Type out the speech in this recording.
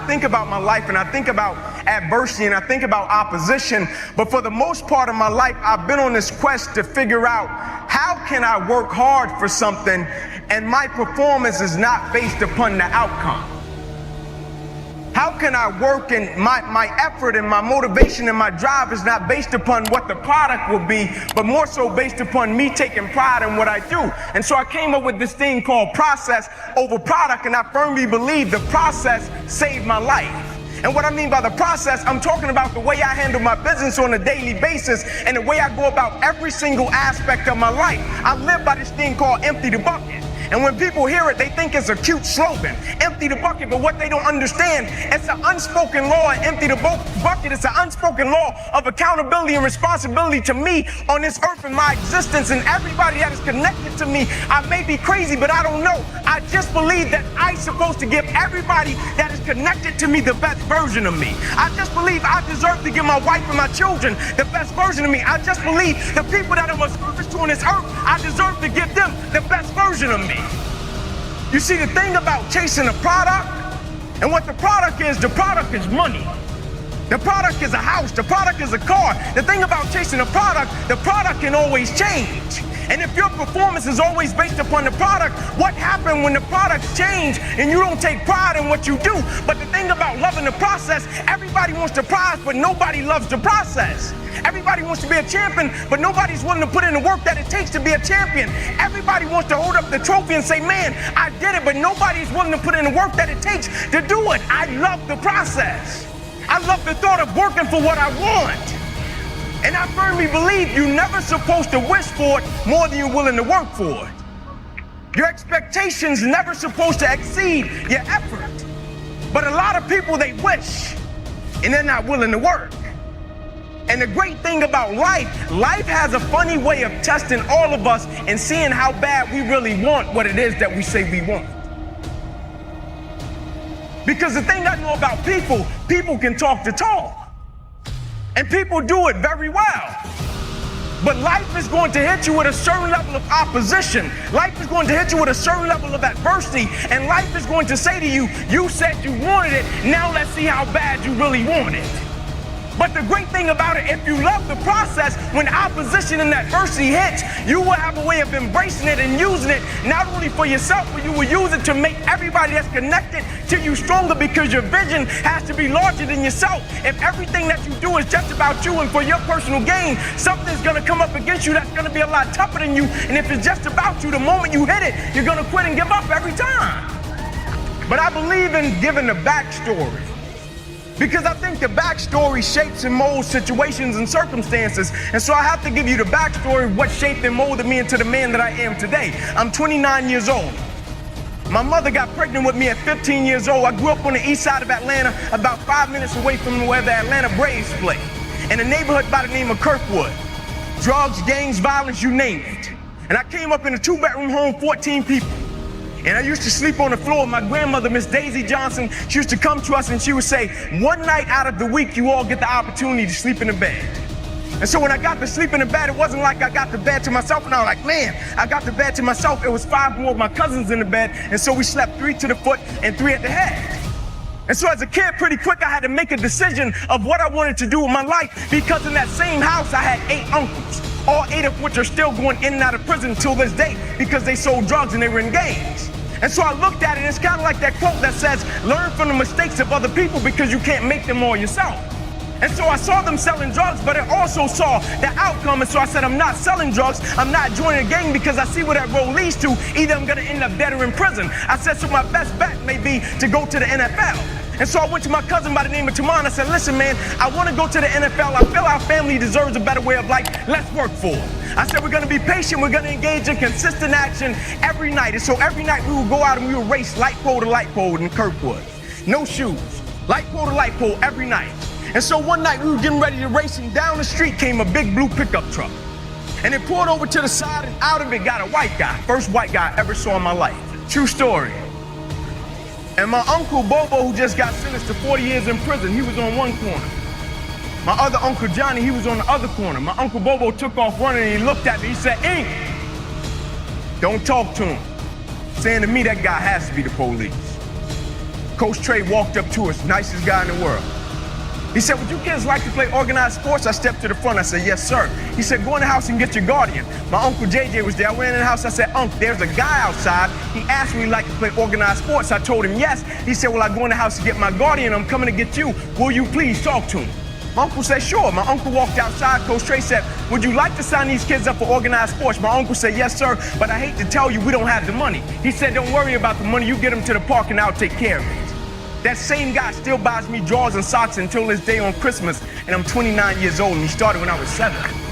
think about my life and I think about adversity and I think about opposition, but for the most part of my life, I've been on this quest to figure out how can I work hard for something and my performance is not based upon the outcome. How can I work and my effort and my motivation and my drive is not based upon what the product will be, but more so based upon me taking pride in what I do. And so I came up with this thing called process over product, and I firmly believe the process saved my life. And what I mean by the process, I'm talking about the way I handle my business on a daily basis and the way I go about every single aspect of my life. I live by this thing called empty the bucket. And when people hear it, they think it's a cute slogan, empty the bucket, but what they don't understand, it's an unspoken law, empty the bucket, it's an unspoken law of accountability and responsibility to me on this earth and my existence and everybody that is connected to me. I may be crazy, but I don't know. I just believe that I'm supposed to give everybody that is connected to me the best version of me. I just believe I deserve to give my wife and my children the best version of me. I just believe the people that I'm a service to on this earth, I deserve to give them the best version of me. You see, the thing about chasing a product, and what the product is money. The product is a house, the product is a car. The thing about chasing a product, the product can always change. And if your performance is always based upon the product, what happens when the products change and you don't take pride in what you do? But the thing about loving the process, everybody wants the prize, but nobody loves the process. Everybody wants to be a champion, but nobody's willing to put in the work that it takes to be a champion. Everybody wants to hold up the trophy and say, man, I did it, but nobody's willing to put in the work that it takes to do it. I love the process. I love the thought of working for what I want. And I firmly believe you're never supposed to wish for it more than you're willing to work for it. Your expectations never supposed to exceed your effort. But a lot of people, they wish, and they're not willing to work. And the great thing about life has a funny way of testing all of us and seeing how bad we really want what it is that we say we want. Because the thing I know about people can talk the talk. And people do it very well. But life is going to hit you with a certain level of opposition. Life is going to hit you with a certain level of adversity. And life is going to say to you, you said you wanted it, now let's see how bad you really want it. But the great thing about it, if you love the process, when opposition and adversity hits, you will have a way of embracing it and using it, not only for yourself, but you will use it to make everybody that's connected to you stronger, because your vision has to be larger than yourself. If everything that you do is just about you and for your personal gain, something's gonna come up against you that's gonna be a lot tougher than you. And if it's just about you, the moment you hit it, you're gonna quit and give up every time. But I believe in giving the backstory, because I think the backstory shapes and molds situations and circumstances. And so I have to give you the backstory of what shaped and molded me into the man that I am today. I'm 29 years old. My mother got pregnant with me at 15 years old. I grew up on the east side of Atlanta, about 5 minutes away from where the Atlanta Braves play, in a neighborhood by the name of Kirkwood. Drugs, gangs, violence, you name it. And I came up in a 2-bedroom home, 14 people. And I used to sleep on the floor. My grandmother, Miss Inky Johnson, she used to come to us and she would say, one night out of the week, you all get the opportunity to sleep in the bed. And so when I got to sleep in the bed, it wasn't like I got the bed to myself and I was like, man, I got the bed to myself. It was 5 more of my cousins in the bed. And so we slept 3 to the foot and 3 at the head. And so as a kid, pretty quick, I had to make a decision of what I wanted to do with my life, because in that same house, I had 8 uncles, all 8 of which are still going in and out of prison till this day because they sold drugs and they were in gangs. And so I looked at it, and it's kind of like that quote that says, learn from the mistakes of other people because you can't make them all yourself. And so I saw them selling drugs, but I also saw the outcome. And so I said, I'm not selling drugs. I'm not joining a gang because I see where that road leads to. Either I'm going to end up dead or in prison. I said, so my best bet may be to go to the NFL. And so I went to my cousin by the name of Tamon. I said, listen, man, I want to go to the NFL. I feel our family deserves a better way of life. Let's work for it. I said, we're going to be patient. We're going to engage in consistent action every night. And so every night we would go out and we would race light pole to light pole in Kirkwood. No shoes. Light pole to light pole every night. And so one night we were getting ready to race, and down the street came a big blue pickup truck. And it pulled over to the side, and out of it got a white guy. First white guy I ever saw in my life. True story. And my uncle Bobo, who just got sentenced to 40 years in prison, he was on one corner. My other uncle Johnny, he was on the other corner. My uncle Bobo took off running and he looked at me. He said, Ink, don't talk to him. Saying to me, that guy has to be the police. Coach Trey walked up to us, nicest guy in the world. He said, would you kids like to play organized sports? I stepped to the front. I said, yes, sir. He said, go in the house and get your guardian. My uncle JJ was there. I went in the house. I said, Unc, there's a guy outside. He asked me if he'd like to play organized sports. I told him yes. He said, well, I go in the house to get my guardian. I'm coming to get you. Will you please talk to him? My uncle said, sure. My uncle walked outside. Coach Trey said, would you like to sign these kids up for organized sports? My uncle said, yes, sir, but I hate to tell you, we don't have the money. He said, don't worry about the money. You get them to the park and I'll take care of it. That same guy still buys me drawers and socks until this day on Christmas, and I'm 29 years old, and he started when I was 7.